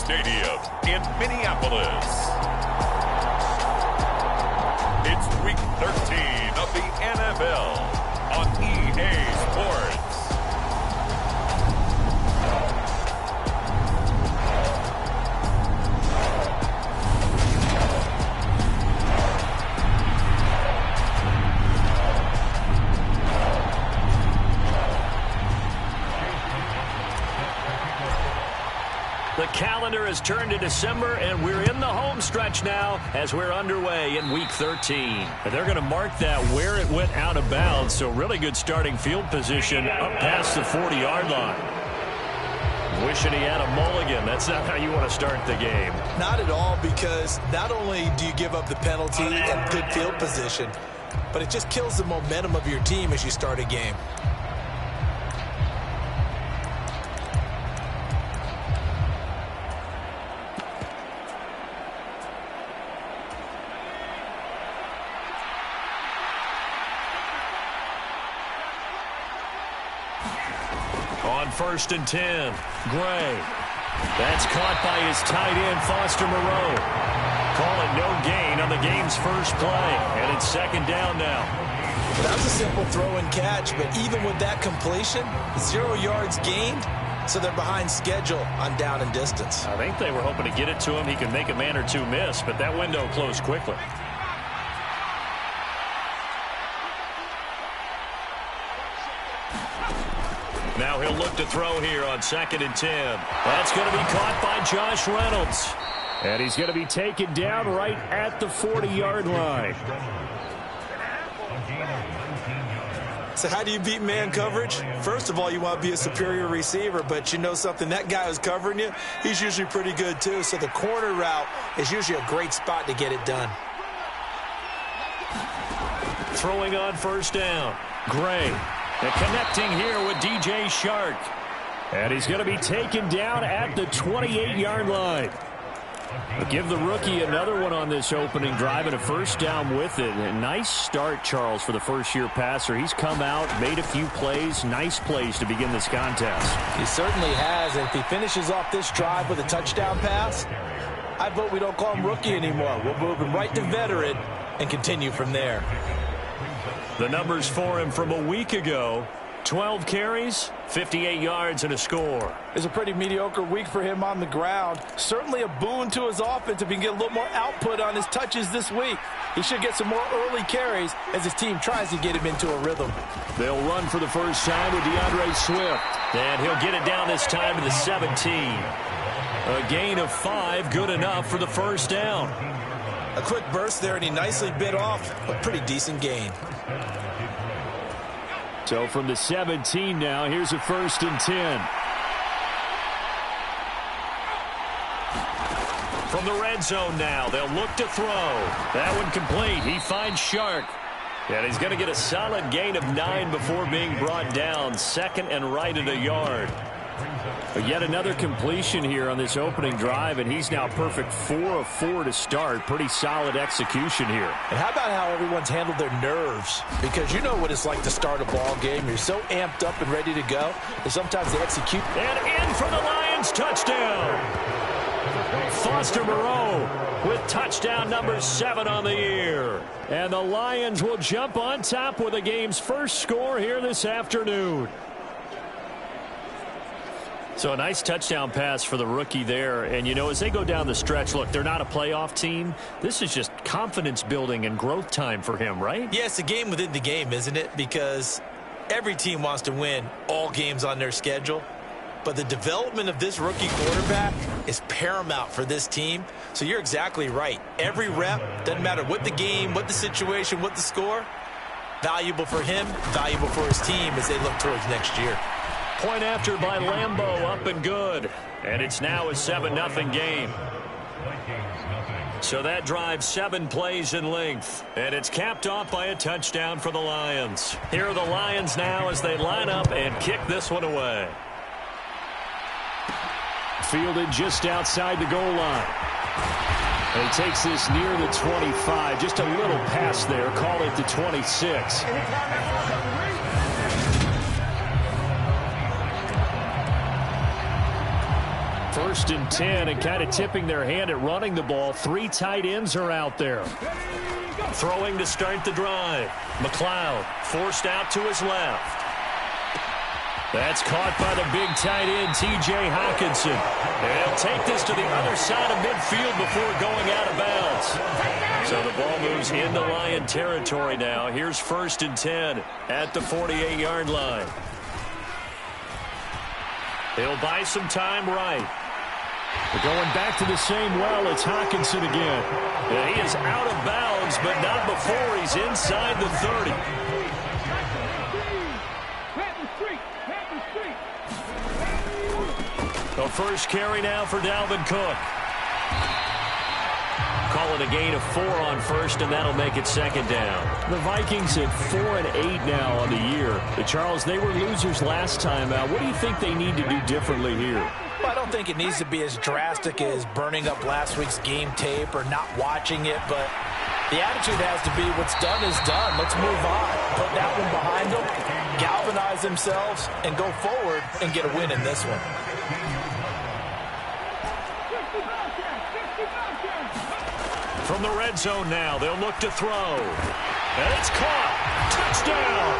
Stadium in Minneapolis. It's Week 13 of the NFL on EA Sports. The calendar has turned to December, and we're in the home stretch now as we're underway in Week 13. And they're going to mark that where it went out of bounds, so really good starting field position up past the 40-yard line. Wishing he had a mulligan. That's not how you want to start the game. Not at all, because not only do you give up the penalty and good field position, but it just kills the momentum of your team as you start a game. On 1st and 10, Gray. That's caught by his tight end, Foster Moreau. Call it no gain on the game's first play, and it's 2nd down now. That was a simple throw and catch, but even with that completion, 0 yards gained, so they're behind schedule on down and distance. I think they were hoping to get it to him. He could make a man or two miss, but that window closed quickly. Now he'll look to throw here on 2nd and 10. That's going to be caught by Josh Reynolds. And he's going to be taken down right at the 40-yard line. So how do you beat man coverage? First of all, you want to be a superior receiver, but you know something, that guy who's covering you, he's usually pretty good too. So the corner route is usually a great spot to get it done. Throwing on 1st down, Gray. And connecting here with DJ Shark. And he's going to be taken down at the 28-yard line. But give the rookie another one on this opening drive and a 1st down with it. A nice start, Charles, for the first-year passer. He's come out, made a few plays, nice plays to begin this contest. He certainly has, and if he finishes off this drive with a touchdown pass, I vote we don't call him rookie anymore. We'll move him right to veteran and continue from there. The numbers for him from a week ago, 12 carries, 58 yards, and a score. It's a pretty mediocre week for him on the ground. Certainly a boon to his offense if he can get a little more output on his touches this week. He should get some more early carries as his team tries to get him into a rhythm. They'll run for the first time with DeAndre Swift. And he'll get it down this time to the 17. A gain of 5, good enough for the 1st down. A quick burst there, and he nicely bit off a pretty decent gain. So from the 17 now, here's a 1st and 10. From the red zone now, they'll look to throw. That one complete. He finds Shark. And he's going to get a solid gain of 9 before being brought down. 2nd and right at a yard. But yet another completion here on this opening drive, and he's now perfect 4 of 4 to start. Pretty solid execution here. And how about how everyone's handled their nerves? Because you know what it's like to start a ball game. You're so amped up and ready to go, and sometimes they execute. And in for the Lions, touchdown. Foster Moreau with touchdown number 7 on the year. And the Lions will jump on top with the game's first score here this afternoon. So a nice touchdown pass for the rookie there. And, you know, as they go down the stretch, look, they're not a playoff team. This is just confidence building and growth time for him, right? Yeah, it's a game within the game, isn't it? Because every team wants to win all games on their schedule. But the development of this rookie quarterback is paramount for this team. So you're exactly right. Every rep, doesn't matter what the game, what the situation, what the score, valuable for him, valuable for his team as they look towards next year. Point after by Lambeau, up and good. And it's now a 7-0 game. So that drive 7 plays in length. And it's capped off by a touchdown for the Lions. Here are the Lions now as they line up and kick this one away. Fielded just outside the goal line. And he takes this near the 25. Just a little pass there. Call it the 26. 1st and 10, and kind of tipping their hand at running the ball. 3 tight ends are out there. Throwing to start the drive. McLeod forced out to his left. That's caught by the big tight end, T.J. Hockenson. And he'll take this to the other side of midfield before going out of bounds. So the ball moves into Lion territory now. Here's 1st and 10 at the 48-yard line. He'll buy some time right. But going back to the same well, it's Hockenson again. And he is out of bounds, but not before he's inside the 30. The first carry now for Dalvin Cook. Call it a gain of 4 on 1st, and that'll make it 2nd down. The Vikings at 4-8 now on the year. Charles, they were losers last time out. What do you think they need to do differently here? Well, I don't think it needs to be as drastic as burning up last week's game tape or not watching it, but the attitude has to be what's done is done. Let's move on. Put that one behind them, galvanize themselves, and go forward and get a win in this one. From the red zone now, they'll look to throw. And it's caught. Touchdown.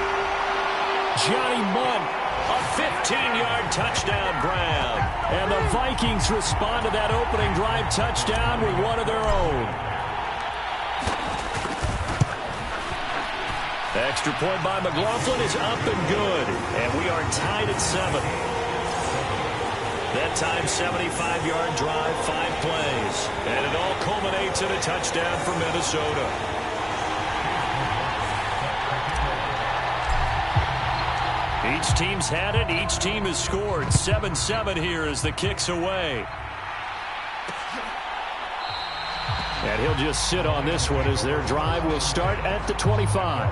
Johnny Munt, a 15-yard touchdown grab. And the Vikings respond to that opening drive touchdown with one of their own. Extra point by McLaughlin is up and good. And we are tied at 7. That time, 75-yard drive, 5 plays. And it all culminates in a touchdown for Minnesota. Each team's had it. Each team has scored. 7-7 here as the kick's away. And he'll just sit on this one as their drive will start at the 25.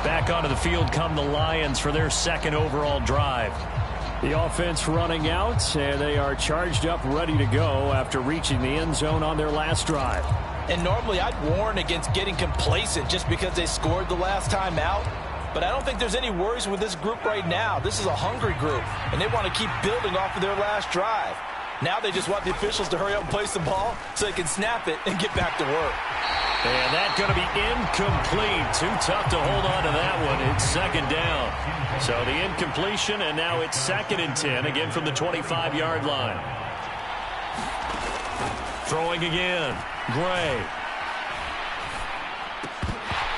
Back onto the field come the Lions for their 2nd overall drive. The offense running out, and they are charged up, ready to go after reaching the end zone on their last drive. And normally I'd warn against getting complacent just because they scored the last time out. But I don't think there's any worries with this group right now. This is a hungry group, and they want to keep building off of their last drive. Now they just want the officials to hurry up and place the ball so they can snap it and get back to work. And that's going to be incomplete. Too tough to hold on to that one. It's 2nd down. So the incompletion, and now it's 2nd and 10, again from the 25-yard line. Throwing again. Gray.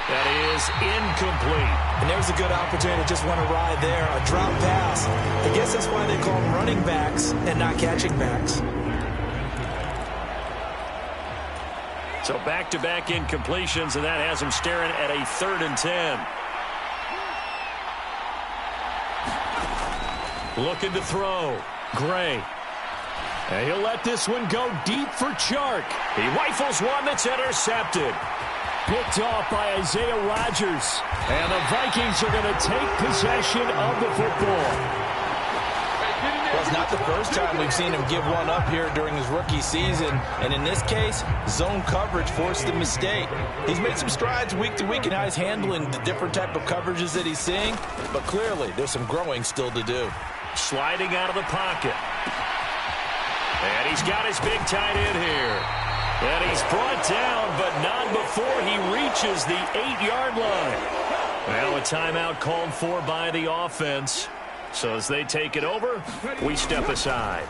That is incomplete. And there's a good opportunity to just want to ride there. A drop pass. I guess that's why they call them running backs and not catching backs. So back-to-back incompletions, and that has them staring at a 3rd and 10. Looking to throw. Gray. And he'll let this one go deep for Chark. He rifles one that's intercepted. Picked off by Isaiah Rodgers. And the Vikings are going to take possession of the football. Well, it's not the first time we've seen him give one up here during his rookie season. And in this case, zone coverage forced the mistake. He's made some strides week to week in how he's handling the different type of coverages that he's seeing. But clearly, there's some growing still to do. Sliding out of the pocket. And he's got his big tight end here. And he's brought down, but not before he reaches the 8-yard line. Well, a timeout called for by the offense. So as they take it over, we step aside.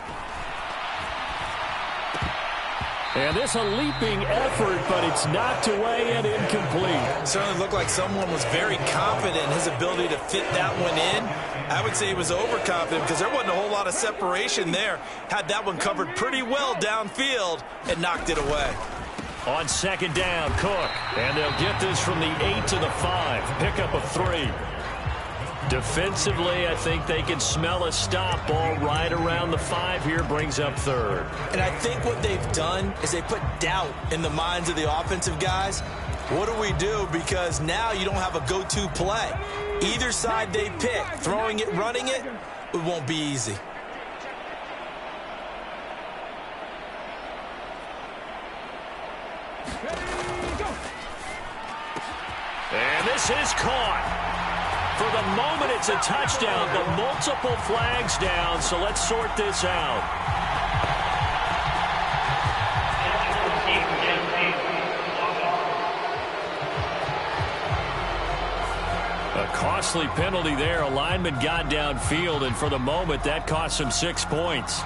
And this a leaping effort, but it's knocked away and incomplete. It certainly looked like someone was very confident in his ability to fit that one in. I would say he was overconfident because there wasn't a whole lot of separation there. Had that one covered pretty well downfield and knocked it away. On 2nd down, Cook. And they'll get this from the 8 to the 5. Pick up a 3. Defensively, I think they can smell a stop ball right around the 5 here, brings up 3rd. And I think what they've done is they put doubt in the minds of the offensive guys. What do we do? Because now you don't have a go-to play. Either side they pick, throwing it, running it, it won't be easy. And this is caught. For the moment, it's a touchdown, but multiple flags down, so let's sort this out. A costly penalty there. A lineman got downfield, and for the moment, that cost him 6 points.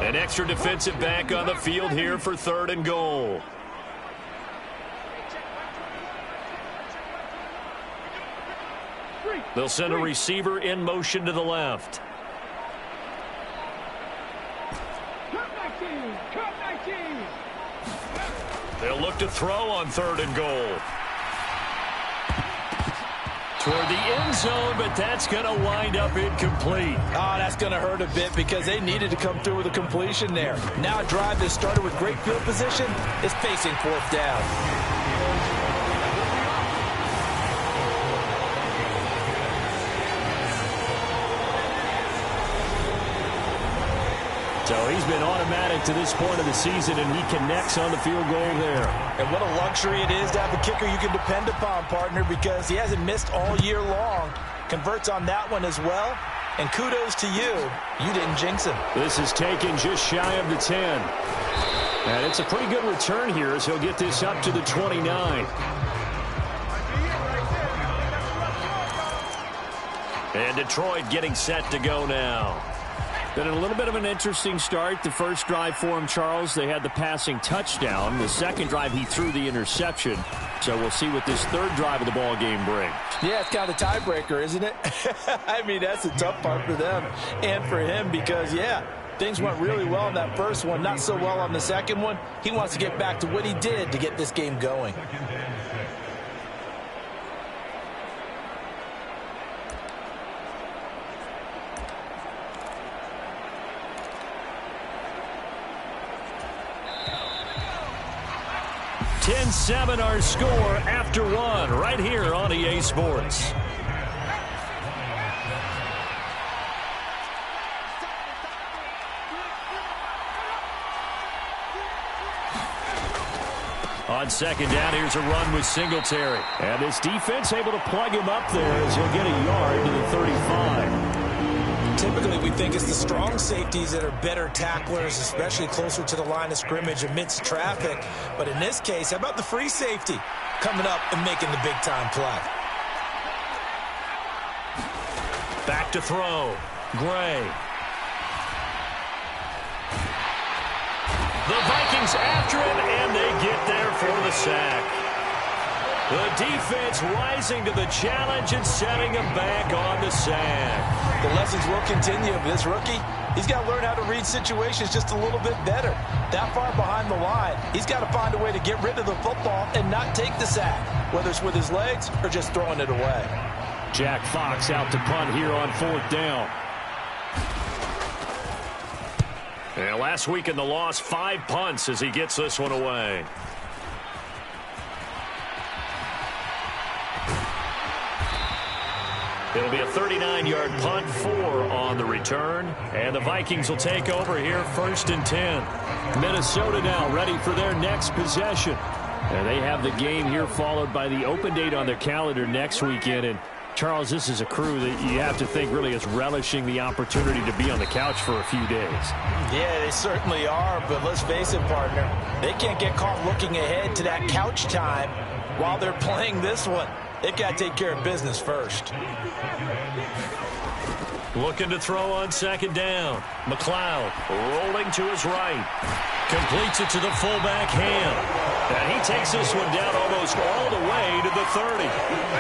An extra defensive back on the field here for 3rd and goal. They'll send a receiver in motion to the left. They'll look to throw on 3rd and goal. Toward the end zone, but that's going to wind up incomplete. Oh, that's going to hurt a bit because they needed to come through with a completion there. Now a drive that started with great field position is facing 4th down. So he's been automatic to this point of the season, and he connects on the field goal there. And what a luxury it is to have a kicker you can depend upon, partner, because he hasn't missed all year long. Converts on that one as well. And kudos to you. You didn't jinx him. This is taken just shy of the 10. And it's a pretty good return here as he'll get this up to the 29. And Detroit getting set to go now. Been a little bit of an interesting start. The first drive for him, Charles, they had the passing touchdown. The second drive, he threw the interception. So we'll see what this 3rd drive of the ball game brings. Yeah, it's kind of a tiebreaker, isn't it? I mean, that's a tough part for them and for him because, yeah, things went really well in that first one, not so well on the second one. He wants to get back to what he did to get this game going. $10-7 our score after 1 right here on EA Sports. On 2nd down, here's a run with Singletary. And this defense able to plug him up there as he'll get a yard to the 35. Typically, we think it's the strong safeties that are better tacklers, especially closer to the line of scrimmage amidst traffic. But in this case, how about the free safety coming up and making the big-time play? Back to throw. Gray. The Vikings after him, and they get there for the sack. The defense rising to the challenge and setting him back on the sack. The lessons will continue of this rookie. He's got to learn how to read situations just a little bit better. That far behind the line, he's got to find a way to get rid of the football and not take the sack, whether it's with his legs or just throwing it away. Jack Fox out to punt here on 4th down. And last week in the loss, 5 punts as he gets this one away. It'll be a 39-yard punt, 4 on the return. And the Vikings will take over here 1st and 10. Minnesota now ready for their next possession. And they have the game here followed by the open date on their calendar next weekend. And Charles, this is a crew that you have to think really is relishing the opportunity to be on the couch for a few days. Yeah, they certainly are, but let's face it, partner. They can't get caught looking ahead to that couch time while they're playing this one. They've got to take care of business first. Looking to throw on 2nd down. McLeod rolling to his right. Completes it to the fullback Ham. And he takes this one down almost all the way to the 30.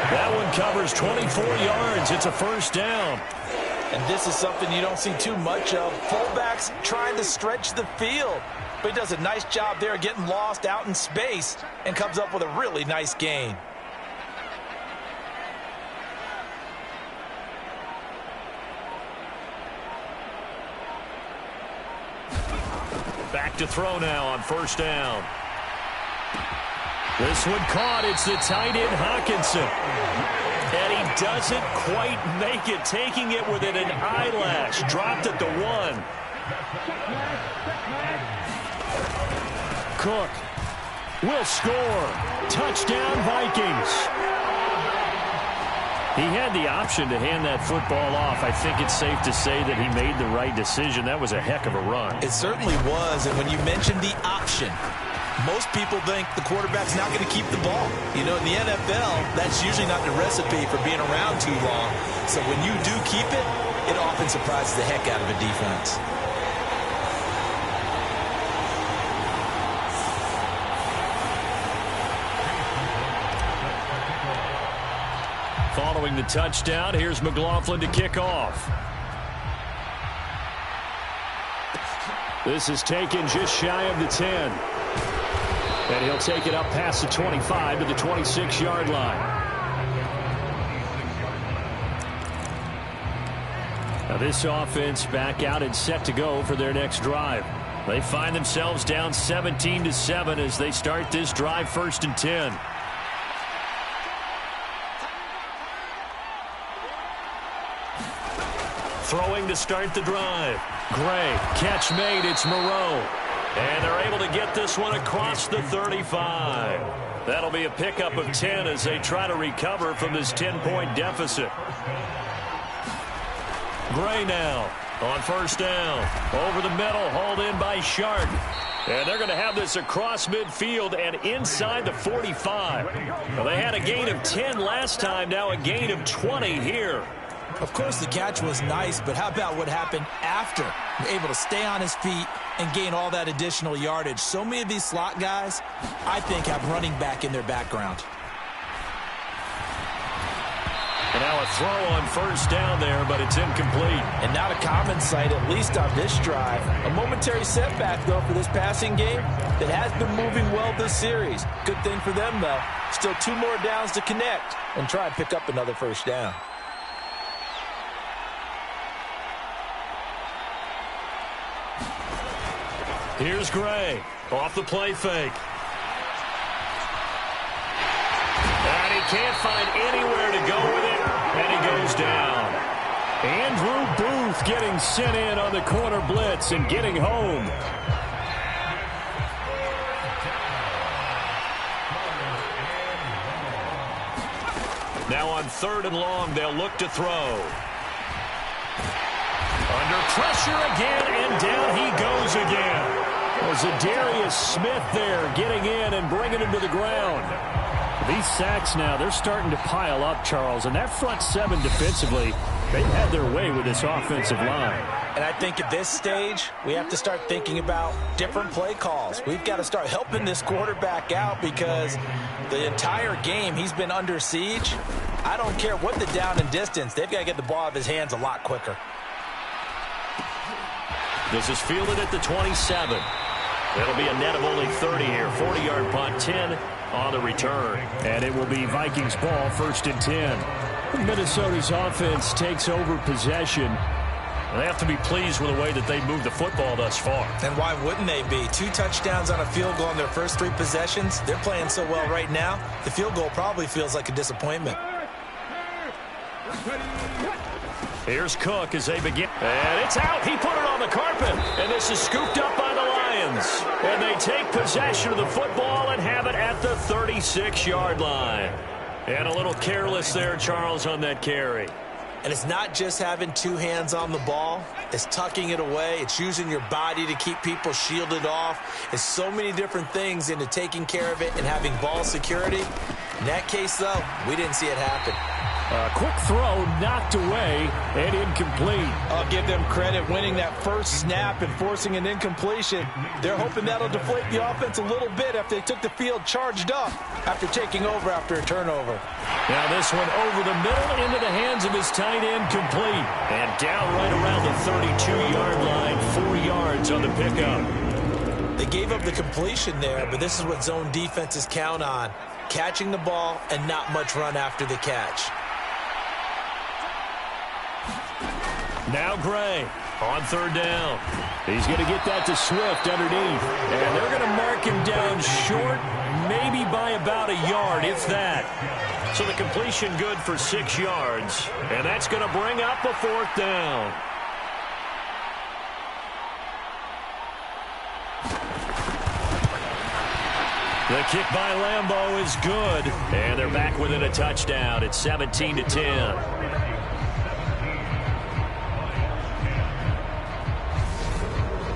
That one covers 24 yards. It's a 1st down. And this is something you don't see too much of. Fullbacks trying to stretch the field. But he does a nice job there getting lost out in space and comes up with a really nice gain. Back to throw now on 1st down. This one caught. It's the tight end, Hawkinson. And he doesn't quite make it, taking it within an eyelash. Dropped at the 1. Cook will score. Touchdown, Vikings. He had the option to hand that football off. I think it's safe to say that he made the right decision. That was a heck of a run. It certainly was. And when you mentioned the option, most people think the quarterback's not going to keep the ball. You know, in the NFL, that's usually not the recipe for being around too long. So when you do keep it, it often surprises the heck out of a defense. Following the touchdown, here's McLaughlin to kick off. This is taken just shy of the 10. And he'll take it up past the 25 to the 26-yard line. Now this offense back out and set to go for their next drive. They find themselves down 17-7 as they start this drive, 1st and 10. Throwing to start the drive. Gray, catch made, it's Moreau. And they're able to get this one across the 35. That'll be a pickup of 10 as they try to recover from this 10-point deficit. Gray now on 1st down. Over the middle, hauled in by Shark. And they're going to have this across midfield and inside the 45. Well, they had a gain of 10 last time, now a gain of 20 here. Of course, the catch was nice, but how about what happened after? Able to stay on his feet and gain all that additional yardage. So many of these slot guys, I think, have running back in their background. And now a throw on 1st down there, but it's incomplete. And not a common sight, at least on this drive. A momentary setback, though, for this passing game that has been moving well this series. Good thing for them, though. Still 2 more downs to connect and try and pick up another 1st down. Here's Gray off the play fake. And he can't find anywhere to go with it, and he goes down. Andrew Booth getting sent in on the corner blitz and getting home. Now on 3rd and long, they'll look to throw. Under pressure again, and down he goes again. Was Darius Smith there getting in and bringing him to the ground. These sacks now, they're starting to pile up, Charles. And that front 7 defensively, they've had their way with this offensive line. And I think at this stage, we have to start thinking about different play calls. We've got to start helping this quarterback out because the entire game he's been under siege. I don't care what the down and distance. They've got to get the ball out of his hands a lot quicker. This is fielded at the 27. It'll be a net of only 30 here. 40-yard punt, 10 on the return. And it will be Vikings ball, 1st and 10. Minnesota's offense takes over possession. They have to be pleased with the way that they moved the football thus far. And why wouldn't they be? 2 touchdowns on a field goal in their first 3 possessions. They're playing so well right now, the field goal probably feels like a disappointment. Here's Cook as they begin. And it's out. He put it on the carpet. And this is scooped up by the Lions. And they take possession of the football and have it at the 36-yard line. And a little careless there, Charles, on that carry. And it's not just having 2 hands on the ball. It's tucking it away. It's using your body to keep people shielded off. It's so many different things into taking care of it and having ball security. In that case, though, we didn't see it happen. Quick throw knocked away and incomplete. I'll give them credit winning that first snap and forcing an incompletion. They're hoping that'll deflate the offense a little bit after they took the field charged up after taking over after a turnover. Now this one over the middle into the hands of his tight end, complete. And down right around the 32-yard line, 4 yards on the pickup. They gave up the completion there, but this is what zone defenses count on. Catching the ball and not much run after the catch. Now Gray On third down. He's going to get that to Swift underneath. And they're going to mark him down short, maybe by about a yard, if that. So the completion good for 6 yards. And that's going to bring up a fourth down. The kick by Lambeau is good. And they're back within a touchdown. It's 17-10.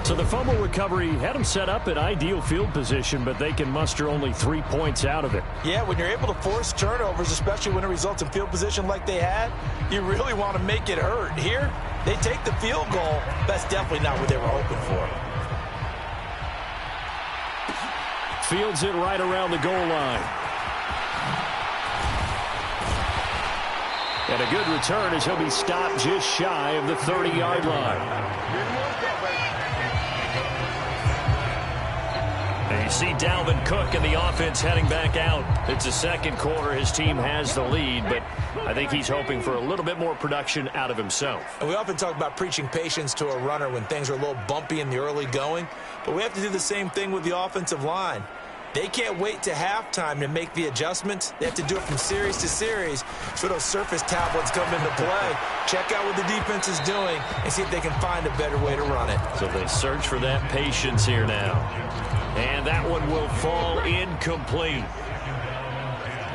So the fumble recovery had them set up in ideal field position, but they can muster only 3 points out of it. Yeah, when you're able to force turnovers, especially when it results in field position like they had, you really want to make it hurt. Here, they take the field goal. That's definitely not what they were hoping for. Fields it right around the goal line. And a good return as he'll be stopped just shy of the 30-yard line. And you see Dalvin Cook and the offense heading back out. It's the second quarter. His team has the lead, but I think he's hoping for a little bit more production out of himself. And we often talk about preaching patience to a runner when things are a little bumpy in the early going, but we have to do the same thing with the offensive line. They can't wait to halftime to make the adjustments. They have to do it from series to series so those surface tablets come into play. Check out what the defense is doing and see if they can find a better way to run it. So they search for that patience here now. And that one will fall incomplete.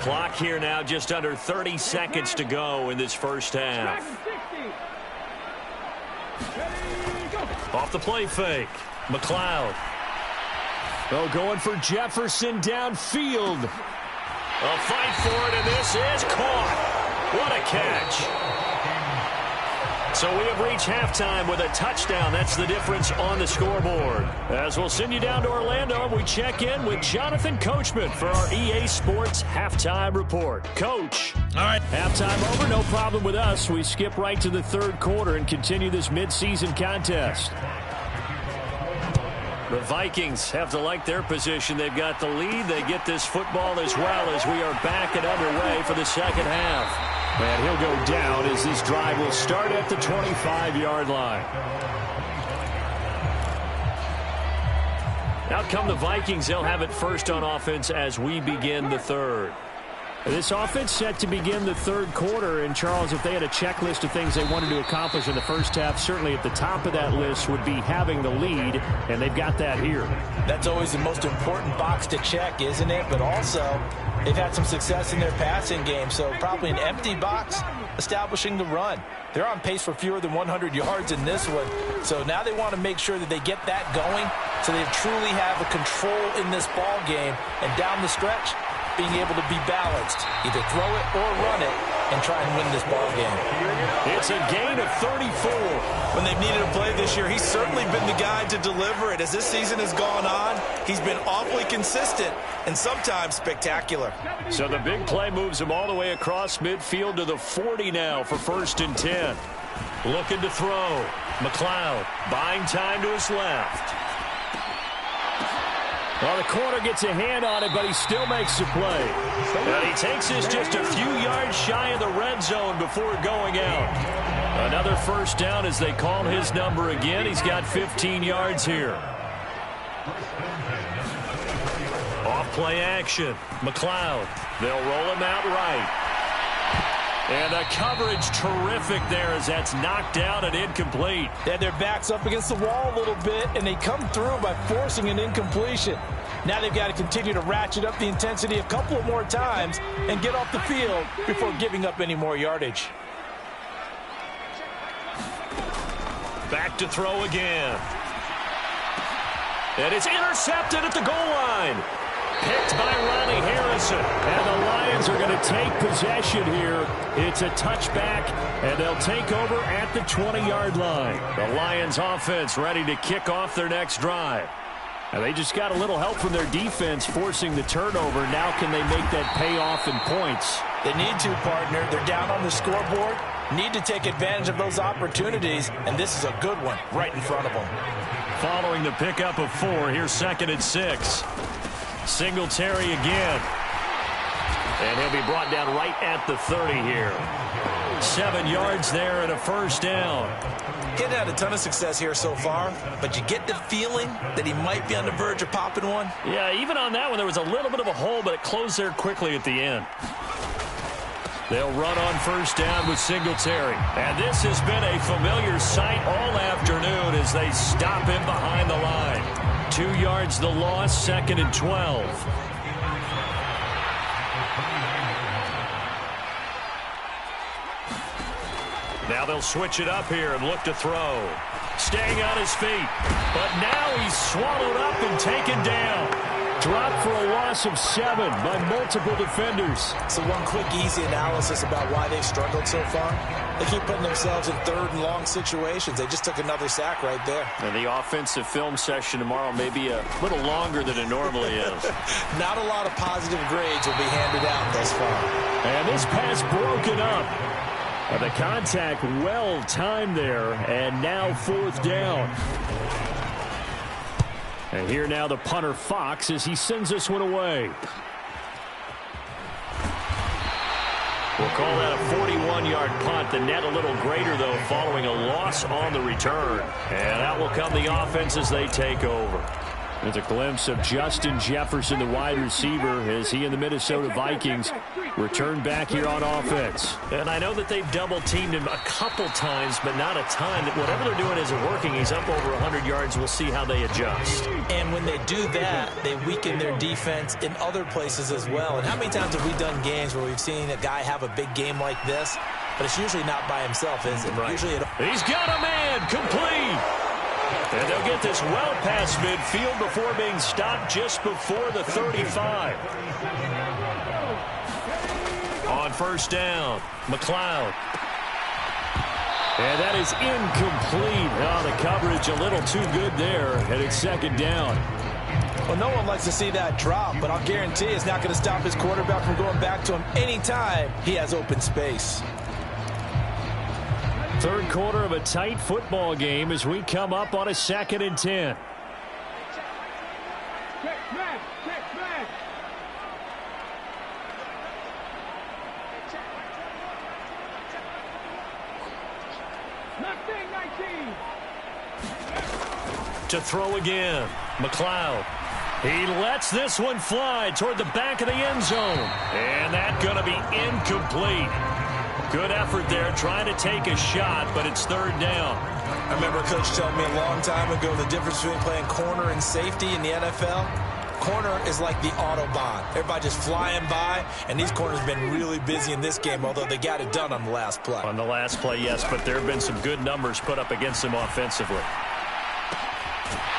Clock here now, just under 30 seconds to go in this first half. Off the play fake. McLeod. Oh, going for Jefferson downfield. A fight for it, and this is caught. What a catch. So we have reached halftime with a touchdown. That's the difference on the scoreboard. As we'll send you down to Orlando, we check in with Jonathan Coachman for our EA Sports Halftime Report. Coach. All right. Halftime over, no problem with us. We skip right to the third quarter and continue this midseason contest. The Vikings have to like their position. They've got the lead. They get this football as well as we are back and underway for the second half. And he'll go down as this drive will start at the 25-yard line. Out come the Vikings. They'll have it first on offense as we begin the third. This offense set to begin the third quarter. And, Charles, if they had a checklist of things they wanted to accomplish in the first half, certainly at the top of that list would be having the lead, and they've got that here. That's always the most important box to check, isn't it? But also, they've had some success in their passing game, so probably an empty box establishing the run. They're on pace for fewer than 100 yards in this one, so now they want to make sure that they get that going so they truly have a control in this ball game, and down the stretch, being able to be balanced, either throw it or run it, and try and win this ball game. It's a gain of 34. When they've needed a play this year, he's certainly been the guy to deliver it. As this season has gone on, he's been awfully consistent and sometimes spectacular. So the big play moves him all the way across midfield to the 40 now for 1st and 10. Looking to throw. McLeod buying time to his left. Well, the corner gets a hand on it, but he still makes the play. And he takes this just a few yards shy of the red zone before going out. Another first down as they call his number again. He's got 15 yards here. Off play action. McLeod. They'll roll him out right. And the coverage terrific there as that's knocked down and incomplete. They had their backs up against the wall a little bit, and they come through by forcing an incompletion. Now they've got to continue to ratchet up the intensity a couple of more times and get off the field before giving up any more yardage. Back to throw again. And it's intercepted at the goal line. Picked by Ronnie Harrison. And the Lions are going to take possession here. It's a touchback, and they'll take over at the 20-yard line. The Lions offense ready to kick off their next drive. And they just got a little help from their defense forcing the turnover. Now can they make that pay off in points? They need to, partner. They're down on the scoreboard. Need to take advantage of those opportunities, and this is a good one right in front of them. Following the pickup of 4, here's 2nd and 6. Singletary again. And he'll be brought down right at the 30 here. 7 yards there and a first down. He hadn't had a ton of success here so far, but you get the feeling that he might be on the verge of popping one. Yeah, even on that one, there was a little bit of a hole, but it closed there quickly at the end. They'll run on first down with Singletary. And this has been a familiar sight all afternoon as they stop him behind the line. 2 yards the loss, 2nd and 12. Now they'll switch it up here and look to throw. Staying on his feet. But now he's swallowed up and taken down. Dropped for a loss of 7 by multiple defenders. So one quick, easy analysis about why they've struggled so far. They keep putting themselves in 3rd and long situations. They just took another sack right there. And the offensive film session tomorrow may be a little longer than it normally is. Not a lot of positive grades will be handed out thus far. And this pass broken up. The contact well timed there, and now 4th down. And here now the punter Fox as he sends this one away. We'll call that a 41-yard punt. The net a little greater, though, following a loss on the return. And out will come the offense as they take over. There's a glimpse of Justin Jefferson, the wide receiver, as he and the Minnesota Vikings return back here on offense. And I know that they've double-teamed him a couple times, but not a ton. Whatever they're doing isn't working. He's up over 100 yards. We'll see how they adjust. And when they do that, they weaken their defense in other places as well. And how many times have we done games where we've seen a guy have a big game like this? But it's usually not by himself, is it? Right. Usually He's got a man complete. And they'll get this well past midfield before being stopped just before the 35. On first down, McLeod. And that is incomplete. Oh, the coverage a little too good there, and it's 2nd down. Well, no one likes to see that drop, but I'll guarantee it's not going to stop his quarterback from going back to him anytime he has open space. 3rd quarter of a tight football game as we come up on a 2nd and 10. To throw again, McLeod. He lets this one fly toward the back of the end zone. And that's going to be incomplete. Good effort there, trying to take a shot, but it's 3rd down. I remember Coach telling me a long time ago the difference between playing corner and safety in the NFL. Corner is like the Autobahn. Everybody just flying by, and these corners have been really busy in this game, although they got it done on the last play. On the last play, yes, but there have been some good numbers put up against them offensively.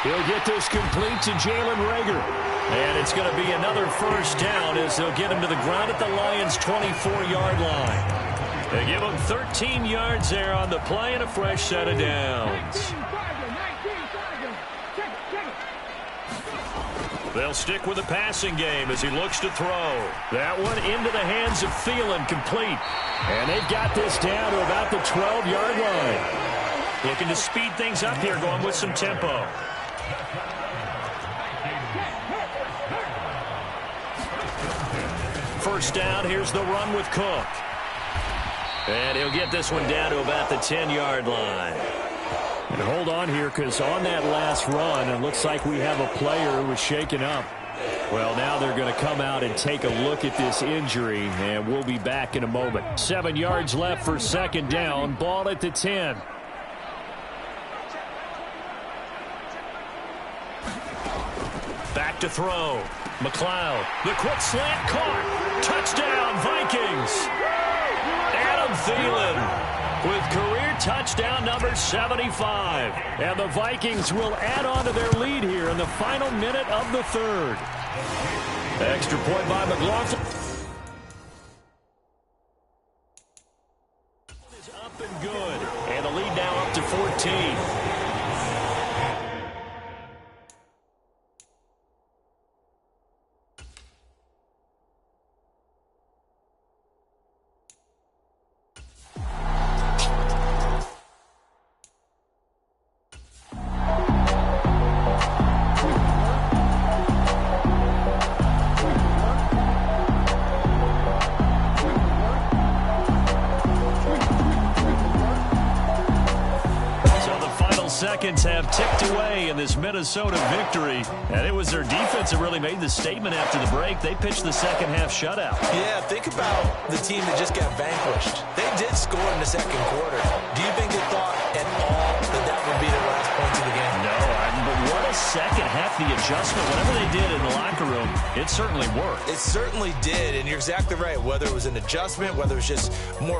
He'll get this complete to Jalen Reagor. And it's going to be another first down as they'll get him to the ground at the Lions' 24-yard line. They give him 13 yards there on the play and a fresh set of downs. They'll stick with the passing game as he looks to throw. That one into the hands of Thielen, complete. And they've got this down to about the 12-yard line. Looking to speed things up here, going with some tempo. First down, here's the run with Cook. And he'll get this one down to about the 10-yard line. And hold on here, because on that last run, it looks like we have a player who was shaken up. Well, now they're going to come out and take a look at this injury, and we'll be back in a moment. 7 yards left for 2nd down. Ball at the 10. Back to throw. McLeod. The quick slant caught. Touchdown, Vikings. Adam Thielen with career touchdown number 75. And the Vikings will add on to their lead here in the final minute of the 3rd. Extra point by McLaughlin. Is up and good. And the lead now up to 14. seconds have ticked away in this Minnesota victory, and it was their defense that really made the statement after the break. They pitched the second half shutout. Yeah, think about the team that just got vanquished. They did score in the second quarter. Do you think they thought at all that that would be their last points of the game? No, but what a second half, the adjustment, whatever they did in the locker room, it certainly worked. It certainly did, and you're exactly right. Whether it was an adjustment, whether it was just more